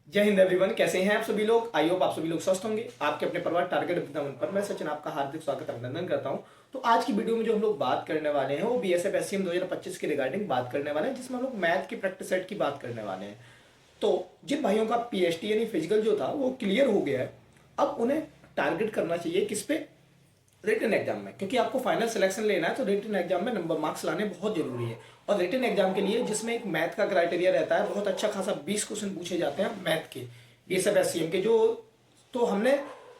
जय हिंद एवरीवन, कैसे हैं आप सभी लोग। आई होप आप सभी लोग स्वस्थ होंगे। आपके अपने परिवार टारगेट अभिनंदन पर मैं सचिन आपका हार्दिक स्वागत अभिनंदन करता हूं। तो आज की वीडियो में जो हम लोग बात करने वाले हैं वो बीएसएफ एससीएम 2025 के रिगार्डिंग बात करने वाले हैं, जिसमें हम लोग मैथ की प्रैक्टिस सेट की बात करने वाले हैं। तो जिन भाइयों का पीएचटी यानी फिजिकल जो था वो क्लियर हो गया है, अब उन्हें टारगेट करना चाहिए किस पे, रिटन एग्जाम में। क्योंकि आपको फाइनल सिलेक्शन लेना है तो रिटन एग्जाम में नंबर मार्क्स लाने बहुत जरूरी है। और रिटन एग्जाम के लिए जिसमें एक मैथ का क्राइटेरिया रहता है, बहुत अच्छा खासा 20 क्वेश्चन पूछे जाते हैं मैथ के, बीएसएफ एससीएम के जो। तो हमने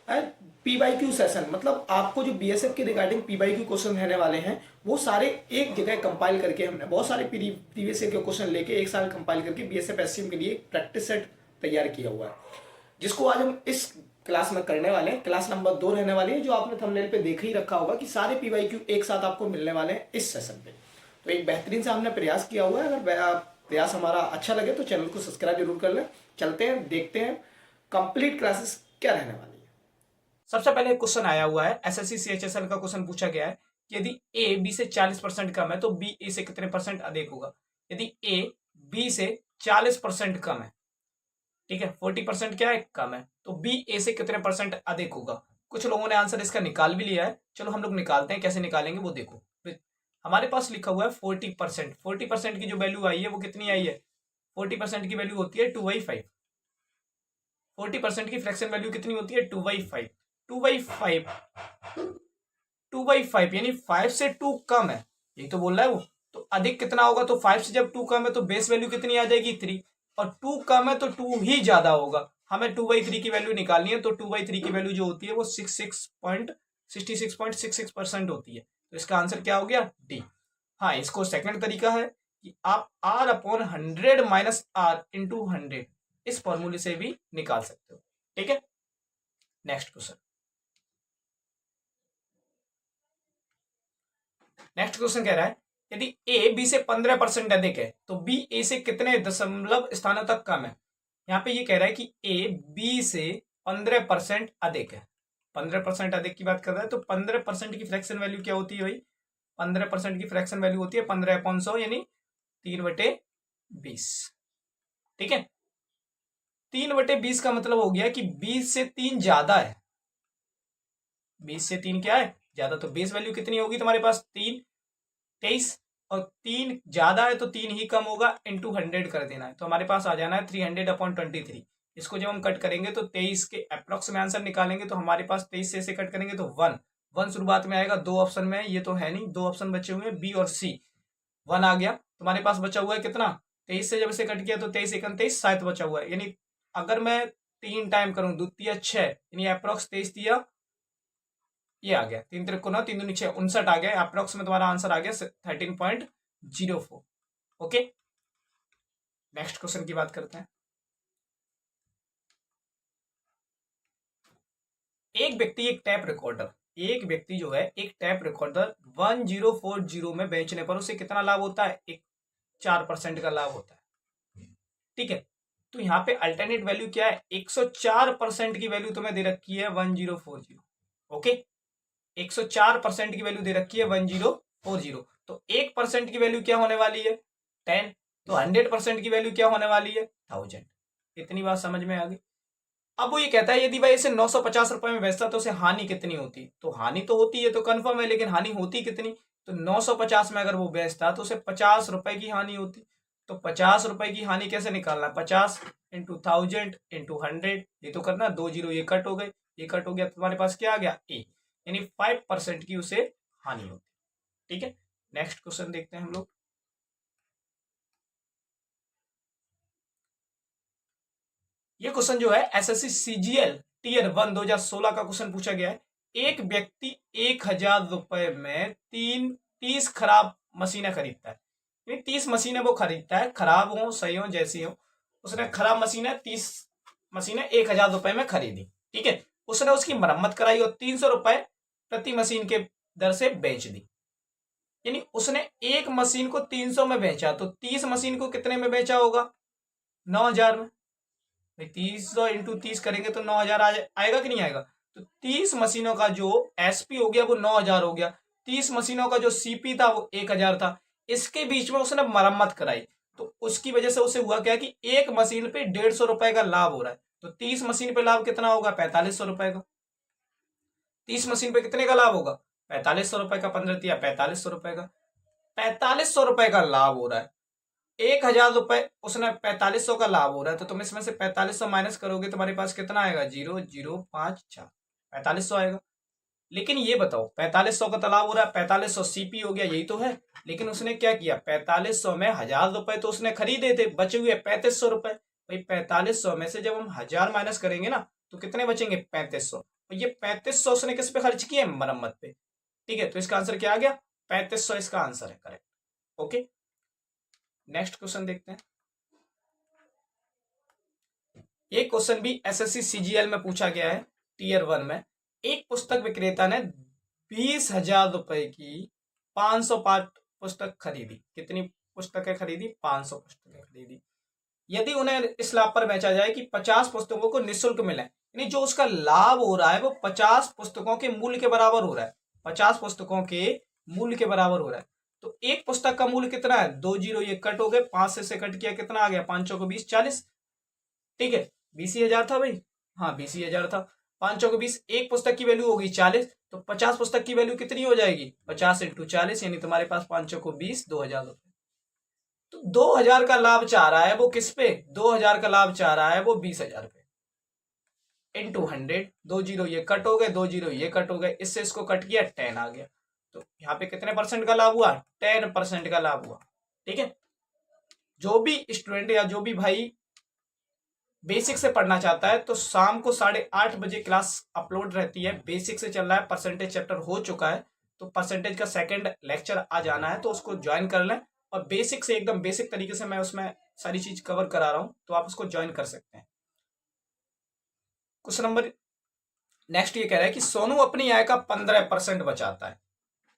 पी बाई क्यू सेशन, मतलब आपको जो बीएसएफ के regarding P by Q question रहने वाले हैं वो सारे एक जगह कंपाइल करके, हमने बहुत सारे प्रीवियस ईयर के क्वेश्चन लेके एक साल कंपाइल करके बीएसएफ एससीएम के लिए एक प्रैक्टिस सेट तैयार किया हुआ है, जिसको आज हम इस क्लास में करने वाले हैं। क्लास नंबर 2 रहने वाली है, जो आपने थंबनेल पे देख ही रखा होगा कि सारे पीवाईक्यू एक साथ आपको मिलने वाले हैं इस सेशन पे। तो एक बेहतरीन से हमने प्रयास किया हुआ है। अगर प्रयास हमारा अच्छा लगे तो चैनल को सब्सक्राइब जरूर कर लें। चलते हैं, देखते हैं कंप्लीट क्लासेस क्या रहने वाली है। सबसे पहले क्वेश्चन आया हुआ है, एसएससी सीएचएसएल का क्वेश्चन पूछा गया है कि यदि ए बी से 40% कम है तो बी ए से कितने परसेंट अधिक होगा। यदि ए बी से 40% कम है, ठीक है, 40% क्या है, कम है, तो बी ए से कितने परसेंट अधिक होगा। कुछ लोगों ने आंसर इसका निकाल भी लिया है, चलो हम लोग निकालते हैं। कैसे निकालेंगे वो देखो। हमारे पास लिखा हुआ है 40%। 40% की जो वैल्यू आई है वो कितनी आई है, 40% की वैल्यू होती है 2/5। 40% की फ्रैक्शन वैल्यू कितनी होती है, 2/5। 2/5, 2/5 यानी 5 से 2 कम है, यही तो बोल रहा है वो। तो अधिक कितना होगा, तो 5 से जब 2 कम है तो बेस वैल्यू कितनी आ जाएगी, 3। और 2 कम है तो 2 ही ज्यादा होगा। हमें 2/3 की वैल्यू निकालनी है, तो 2/3 की वैल्यू जो होती है वो 66.66% होती है। तो इसका आंसर क्या हो गया, डी। हाँ, इसको सेकंड तरीका है कि आप R/100 माइनस R इंटू 100 इस फॉर्मूले से भी निकाल सकते हो। ठीक है, नेक्स्ट क्वेश्चन। नेक्स्ट क्वेश्चन कह रहा है यदि ए बी से 15% अधिक है तो बी ए से कितने दशमलव स्थानों तक कम है। यहां पे ये कह रहा है कि ए बी से 15% अधिक है। 15% अधिक की बात कर रहा है, तो 15% की फ्रैक्शन वैल्यू क्या होती है भाई, 15% की फ्रैक्शन वैल्यू होती है 15/100 यानी 3/20। ठीक है, 3/20 का मतलब हो गया कि 20 से 3 ज्यादा है। 20 से 3 क्या है, ज्यादा। तो बेस वैल्यू कितनी होगी तुम्हारे पास, 3, 23। और 3 ज्यादा है तो 3 ही कम होगा, इंटू 100 कर देना है। तो हमारे पास आ जाना है 300/23। इसको जब हम कट करेंगे तो 23 के अप्रोक्स में आंसर निकालेंगे, तो हमारे पास 23 से कट करेंगे तो 1 1 शुरुआत में आएगा। 2 ऑप्शन में है, ये तो है नहीं, 2 ऑप्शन बचे हुए हैं बी और सी। 1 आ गया, तुम्हारे पास बचा हुआ है कितना, 23 से जब इसे कट किया तो 23 × 23 7 बचा हुआ है। यानी अगर मैं 3 टाइम करूं, द्वितीय 6 यानी अप्रोक्स 23 दिया, ये आ गया 3 3 9 3 2 6 59 आ गया। अप्रोक्स में तुम्हारा आंसर आ गया 13.04। ओके, नेक्स्ट क्वेश्चन की बात करते हैं। एक व्यक्ति जो है एक टैप रिकॉर्डर 1040 में बेचने पर उसे कितना लाभ होता है, एक 4% का लाभ होता है। ठीक है, तो यहाँ पे अल्टरनेट वैल्यू क्या है, 104% की वैल्यू तुम्हें दे रखी है 1040। ओके, 104% की वैल्यू दे रखी है 1040। तो 1% की वैल्यू क्या होने वाली है, 10। तो 100% की वैल्यू क्या होने वाली है, 1000। इतनी बात समझ में आ गई। अब वो ये कहता है यदि भाई इसे 950 रुपए में बेचता तो उसे हानि कितनी होती। तो हानि तो होती है तो कंफर्म है, लेकिन हानि होती कितनी, तो 950 में अगर वो बेचता तो उसे 50 रुपए की हानि होती। तो 50 रुपए की हानि कैसे निकालना, 50 इंटू 1000 इंटू 100, ये तो करना, 2 जीरो ये कट हो गए, ये कट हो गया, तुम्हारे पास क्या आ गया, ए, यानी 5% की उसे हानि होती। ठीक है, नेक्स्ट क्वेश्चन देखते हैं हम लोग। ये क्वेश्चन जो है एसएससी सीजीएल टीयर 1 2016 का क्वेश्चन पूछा गया है। एक व्यक्ति 1000 रुपए में 30 खराब मशीनें खरीदता है। 30 मशीनें वो खरीदता है, खराब हो सही हो जैसी हो। उसने खराब मशीनें 30 मशीनें 1000 रुपए में खरीदी। ठीक है, उसने उसकी मरम्मत कराई और 300 रुपए प्रति मशीन के दर से बेच दी। यानी उसने एक मशीन को 300 में बेचा, तो 30 मशीन को कितने में बेचा होगा, 9000 में। भाई 300 इंटू 30 करेंगे तो 9000 आएगा कि नहीं आएगा। तो 30 मशीनों का जो एसपी हो गया वो 9000 हो गया। 30 मशीनों का जो सीपी था वो 1000 था। इसके बीच में उसने मरम्मत कराई। तो उसकी वजह से उसे हुआ क्या कि एक मशीन पे 150 रुपए का लाभ हो रहा है। तो 30 मशीन पे लाभ कितना होगा? 4500 रुपए का। 30 मशीन पे कितने का लाभ होगा? 4500 रुपए का। 15 दिया 4500 रुपए का। 4500 रुपए का लाभ हो रहा है। 1000 रुपए उसने 4500 का लाभ हो रहा है, तो तुम इसमें से 4500 माइनस करोगे, तुम्हारे पास कितना आएगा? 0,054 4500 आएगा। लेकिन ये बताओ 4500 का तालाब हो रहा है, 4500 सीपी हो गया, यही तो है। लेकिन उसने क्या किया? 4500 में 1000 रुपए तो उसने खरीदे थे, बचे हुए 3500 रुपए। भाई 4500 में से जब हम 1000 माइनस करेंगे ना, तो कितने बचेंगे? 3500। और ये 3500 उसने किस पे खर्च किए? मरम्मत पे। ठीक है, तो इसका आंसर क्या आ गया? 3500 इसका आंसर है, करेक्ट। ओके, नेक्स्ट क्वेश्चन देखते हैं। ये क्वेश्चन भी एसएससी सीजीएल में पूछा गया है, टीयर 1 में। एक पुस्तक विक्रेता ने 20,000 रुपए की 500 पाठ पुस्तक खरीदी। कितनी पुस्तकें खरीदी? 500 पुस्तकें खरीदी। यदि उन्हें इस लाभ पर बेचा जाए कि 50 पुस्तकों को निःशुल्क मिले, यानी जो उसका लाभ हो रहा है वो 50 पुस्तकों के मूल्य के बराबर हो रहा है। 50 पुस्तकों के मूल्य के बराबर हो रहा है। तो एक पुस्तक का मूल्य कितना है? 2 जीरो ये कट हो गए, 5 से कट किया, कितना आ गया? 5 को 20, 40। ठीक है, 20,000 था भाई। हाँ 20,000 था। 5 को 20, एक पुस्तक की वैल्यू होगी 40, तो 50 पुस्तक की वैल्यू कितनी हो जाएगी? 50 इंटू 40, यानी तुम्हारे पास 5 को 20, 2,000 रुपए। तो 2,000 का लाभ चाह रहा है वो किस पे? 2,000 का लाभ चाह रहा है वो 20,000 पे। इंटू 100, 2 जीरो ये कट हो गए, 2 जीरो ये कट हो गए, इससे इसको कट किया, 10 आ गया। तो यहाँ पे कितने परसेंट का लाभ हुआ? 10% का लाभ हुआ। ठीक है, जो भी स्टूडेंट या जो भी भाई बेसिक से पढ़ना चाहता है, तो शाम को 8:30 बजे क्लास अपलोड रहती है। बेसिक से चल रहा है, परसेंटेज चैप्टर हो चुका है, तो परसेंटेज का सेकंड लेक्चर आ जाना है, तो उसको ज्वाइन कर लें। और बेसिक से एकदम बेसिक तरीके से मैं उसमें सारी चीज कवर करा रहा हूं, तो आप उसको ज्वाइन कर सकते हैं। क्वेश्चन नंबर नेक्स्ट ये कह रहा है कि सोनू अपनी आय का 15% बचाता है।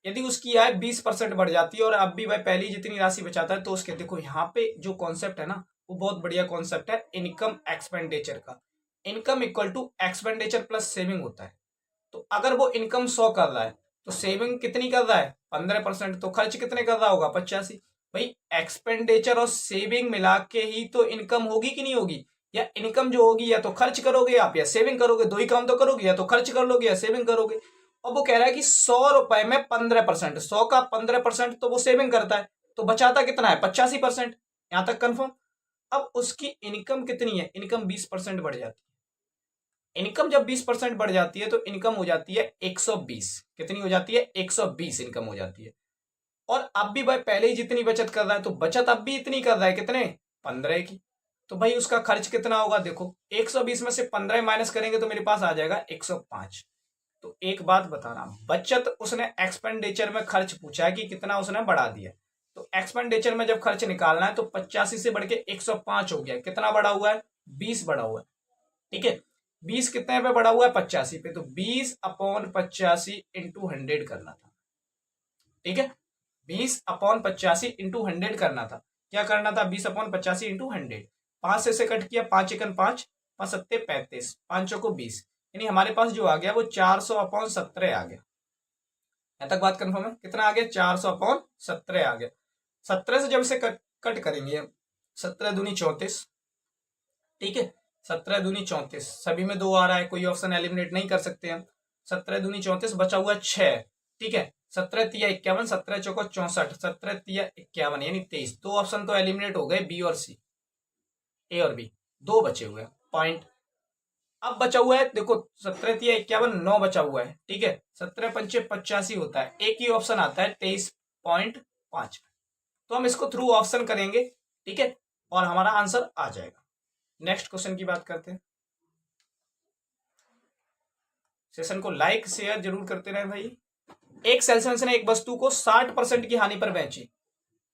यदि उसकी आय 20% बढ़ जाती है और अब भी वह पहली जितनी राशि बचाता है, तो उसके देखो यहाँ पे जो कॉन्सेप्ट है ना, वो बहुत बढ़िया कॉन्सेप्ट है इनकम एक्सपेंडिचर का। Income equal to expenditure plus saving होता है। तो अगर वो इनकम 100 कर रहा है, तो सेविंग कितनी कर रहा है? 15%। तो खर्च कितने कर रहा होगा? 85। भाई एक्सपेंडिचर और सेविंग मिला के ही तो इनकम होगी कि नहीं होगी? या इनकम जो होगी या तो खर्च करोगे आप या सेविंग करोगे, दो ही काम तो करोगे, या तो खर्च कर लोगे या सेविंग करोगे। अब वो कह रहा है कि 100 रुपए में 15%, 100 का 15% तो वो सेविंग करता है, तो बचाता कितना है? 85%। यहां तक कंफर्म। अब उसकी इनकम कितनी है? इनकम 20% बढ़ जाती है। इनकम जब 20% बढ़ जाती है, तो इनकम हो जाती है 120। कितनी हो जाती है? 120 इनकम हो जाती है। और अब भी भाई पहले ही जितनी बचत कर रहा है, तो बचत अब भी इतनी कर रहा है, कितने? 15 की। तो भाई उसका खर्च कितना होगा? देखो 120 में से 15 माइनस करेंगे तो मेरे पास आ जाएगा 105। तो एक बात बताना, बचत उसने एक्सपेंडिचर में खर्च पूछा है कि कितना उसने बढ़ा दिया, तो एक्सपेंडिचर में जब खर्च निकालना है, तो 85 से बढ़ के 105 हो गया। कितना बढ़ा हुआ है? 20 बढ़ा हुआ है। ठीक है, 20 कितने पे बढ़ा हुआ है? 85 पे। तो 20/85 इंटू 100 करना था। ठीक है, 20/85 इंटू 100 करना था। क्या करना था? 20/85 इंटू 100। 5 से कट किया, 5 एकन 5, 5 सत्ते 35, 5 को 20, यानी हमारे पास जो आ गया वो 400/17 आ गया। यहां तक बात कंफर्म है? कितना आ गया? 400/17 आ गया। 17 से जब इसे कट करेंगे, 17 दूनी 34। ठीक है, 17 दूनी 34, सभी में 2 आ रहा है, कोई ऑप्शन एलिमिनेट नहीं कर सकते हम। 17 दूनी 34, बचा हुआ 6। ठीक है, 17 तिया 51, 17 चौको 64, 17 तिया 51 यानी 23। 2 ऑप्शन तो एलिमिनेट हो गए, बी और सी, ए और बी, 2 बचे हुए पॉइंट। अब बचा हुआ है देखो, 17 तिया 51, 9 बचा हुआ है। ठीक है, 17 पंचे 85 होता है, एक ही ऑप्शन आता है 23.5। तो हम इसको थ्रू ऑप्शन करेंगे। ठीक है, और हमारा आंसर आ जाएगा। नेक्स्ट क्वेश्चन की बात करते हैं। सेशन को लाइक शेयर जरूर करते रहे भाई। एक सेल्समैन ने एक वस्तु को 60% की हानि पर बेची।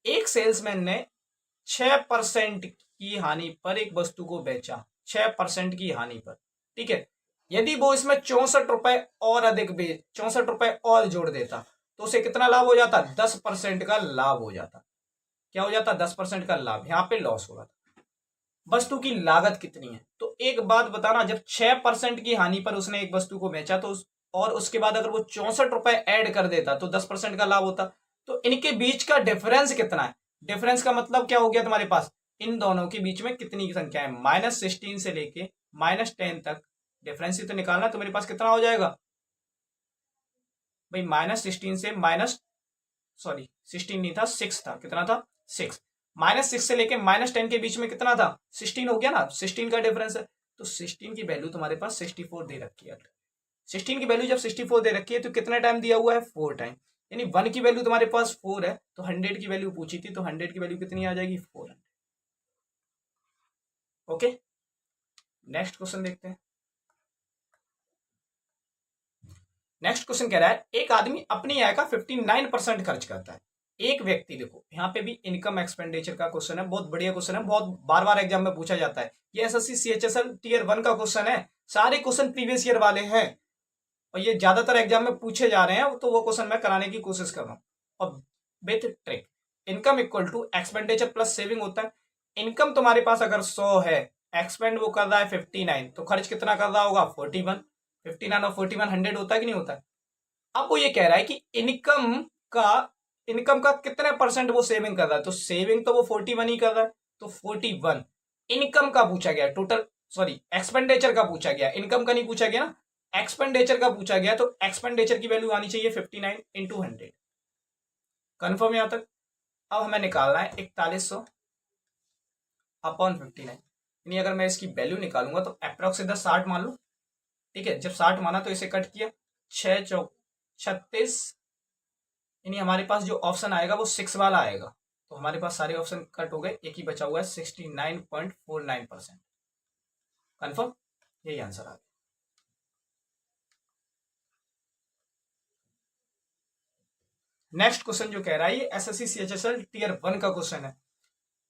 एक सेल्समैन ने 6% की हानि पर एक वस्तु को बेचा, 6% की हानि पर। ठीक है, यदि वो इसमें 64 रुपए और अधिक बेच, 64 रुपए और जोड़ देता, तो उसे कितना लाभ हो जाता? 10% का लाभ हो जाता। क्या हो जाता? 10% का लाभ। यहां पे लॉस हो रहा था। वस्तु की लागत कितनी है? तो एक बात बताना, जब 6% की हानि पर उसने एक वस्तु को बेचा, तो और उसके बाद अगर वो 64 रुपए ऐड कर देता, तो 10% का लाभ होता। तो इनके बीच का डिफरेंस कितना है? डिफरेंस का मतलब क्या हो गया तुम्हारे पास, इन दोनों के बीच में कितनी संख्या है, -16 से लेके -10 तक डिफरेंस ही तो निकालना। तो मेरे पास कितना हो जाएगा भाई, -16 से सॉरी 16 नहीं था, 6 था। कितना था, 6। -6 से लेके -10 के बीच में कितना था, 16 हो गया ना, 16 का डिफरेंस है। तो 16 की वैल्यू तुम्हारे पास 64 दे रखी है। 16 की वैल्यू जब 64 दे रखी है तो कितना टाइम दिया हुआ है, 4 टाइम। यानी 1 की वैल्यू तुम्हारे पास 4 है, तो 100 की वैल्यू पूछी थी, तो 100 की वैल्यू कितनी आ जाएगी, 400। ओके, नेक्स्ट क्वेश्चन देखते हैं। नेक्स्ट क्वेश्चन कह रहा है, एक आदमी अपनी आय का 59% खर्च करता है। एक व्यक्ति, देखो यहाँ पे भी इनकम एक्सपेंडिचर का क्वेश्चन है, बहुत बढ़िया क्वेश्चन है, बहुत बार बार एग्जाम में पूछा जाता है। ये एसएससी सीएचएसएल टियर 1 का क्वेश्चन है, सारे क्वेश्चन प्रीवियस ईयर वाले हैं और ये ज्यादातर एग्जाम में पूछे जा रहे हैं, तो वो क्वेश्चन मैं कराने की कोशिश कर रहा हूँ। और with trick, income equal to expenditure plus saving होता है। इनकम तुम्हारे पास अगर 100 है, एक्सपेंड वो कर रहा है 59, तो खर्च कितना कर रहा होगा, 41। 59 और 41 100 होता है कि नहीं होता है। अब वो ये कह रहा है कि इनकम का कितने परसेंट वो सेविंग कर रहा है, तो सेविंग तो वो 41 ही कर रहा है, तो 41 इनकम का पूछा गया, टोटल सॉरी एक्सपेंडिचर का पूछा गया, इनकम का नहीं पूछा गया ना, एक्सपेंडिचर का पूछा गया। तो एक्सपेंडिचर की वैल्यू आनी चाहिए 59 इंटू 100। कन्फर्म यहां तक। अब हमें निकालना है 4100 अपॉन 59, यानी अगर मैं इसकी वैल्यू निकालूंगा तो अप्रोक्स 60 मान लो। ठीक है, जब 60 माना तो इसे कट किया, 6 चौक 36, यानी हमारे पास जो ऑप्शन आएगा वो 6 वाला आएगा। तो हमारे पास सारे ऑप्शन कट हो गए, एक ही बचा हुआ है 69.49%। कन्फर्म, यही आंसर आ गया। नेक्स्ट क्वेश्चन जो कह रहा है, ये एसएससी सीएचएसएल टियर 1 का क्वेश्चन है।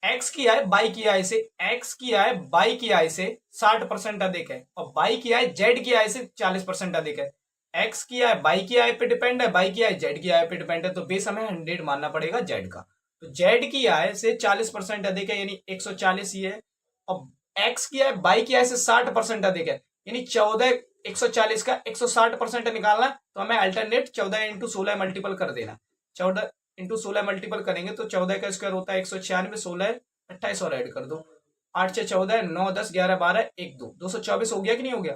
एक्स की आय बाई की आय से, एक्स की आय बाई की आय से 60% अधिक है और बाई की आय जेड की आय से 40% अधिक है। एक्स की आय बाई की आय पे डिपेंड है, बाई की आय जेड की आय पे डिपेंड है, तो बेस हमें 100 मानना पड़ेगा जेड का। तो जेड की आय से 40% अधिक है, यानी 140 ही है, और एक्स की आय बाई की आय से 60% अधिक है, यानी 14 140 का 160% निकालना है, तो हमें अल्टरनेट 14 इंटू 16 मल्टीपल कर देना। 14 इंटू 16 मल्टीपल करेंगे तो 14 का स्क्वायर होता है 196, 16 28 और ऐड कर दो, 8 6 14, 9 10 11 12 1 2, 224 हो गया कि नहीं हो गया।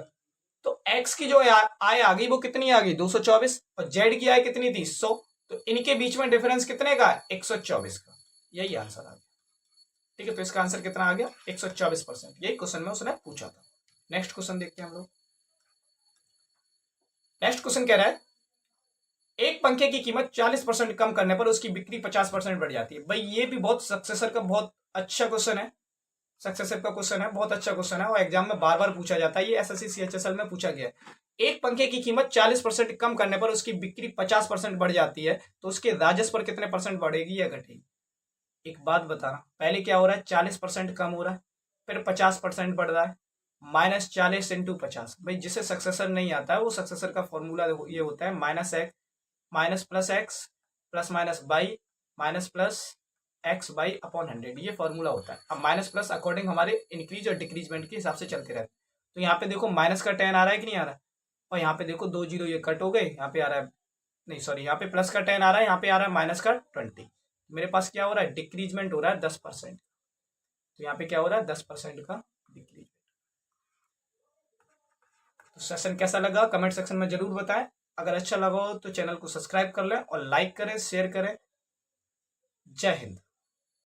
तो x की जो आय आ गई वो कितनी आ गई, 224, और z की आय कितनी थी, 100। तो इनके बीच में डिफरेंस कितने का, 124 का। यही आंसर आ गया। ठीक है, तो इसका आंसर कितना आ गया, 124%। यही क्वेश्चन में उसने पूछा था। नेक्स्ट क्वेश्चन देखते हैं हम लोग। नेक्स्ट क्वेश्चन कह रहा है, एक पंखे की कीमत 40% कम करने पर उसकी बिक्री 50% बढ़ जाती है। भाई ये भी बहुत सक्सेसर का बहुत अच्छा क्वेश्चन है, सक्सेसर का क्वेश्चन है, बहुत अच्छा क्वेश्चन है और एग्जाम में बार बार पूछा जाता है। ये एसएससी सीएचएसएल में पूछा गया है। एक पंखे की कीमत 40% कम करने पर उसकी बिक्री 50% बढ़ जाती है, तो उसके राजस्व पर कितने परसेंट बढ़ेगी या घटेगी। एक बात बताना, पहले क्या हो रहा है, 40% कम हो रहा है, फिर 50% बढ़ रहा है, -40 इंटू 50। भाई जिसे सक्सेसर नहीं आता है वो सक्सेसर का फॉर्मूला ये होता है minus plus x plus minus by minus plus x by upon 100, ये फॉर्मूला होता है। अब माइनस प्लस अकॉर्डिंग हमारे इंक्रीज और डिक्रीजमेंट के हिसाब से चलते रहते हैं। तो यहाँ पे देखो माइनस का 10 आ रहा है कि नहीं आ रहा है, और यहाँ पे देखो 2 जीरो ये कट हो गए, यहाँ पे आ रहा है, नहीं सॉरी, यहाँ पे प्लस का 10 आ रहा है, यहाँ पे आ रहा है माइनस का 20। मेरे पास क्या हो रहा है, डिक्रीजमेंट हो रहा है 10%। तो यहाँ पे क्या हो रहा है, 10% का डिक्रीजमेंट। तो सेशन कैसा लगा कमेंट सेक्शन में जरूर बताएं। अगर अच्छा लगा हो तो चैनल को सब्सक्राइब कर लें और लाइक करें, शेयर करें। जय हिंद।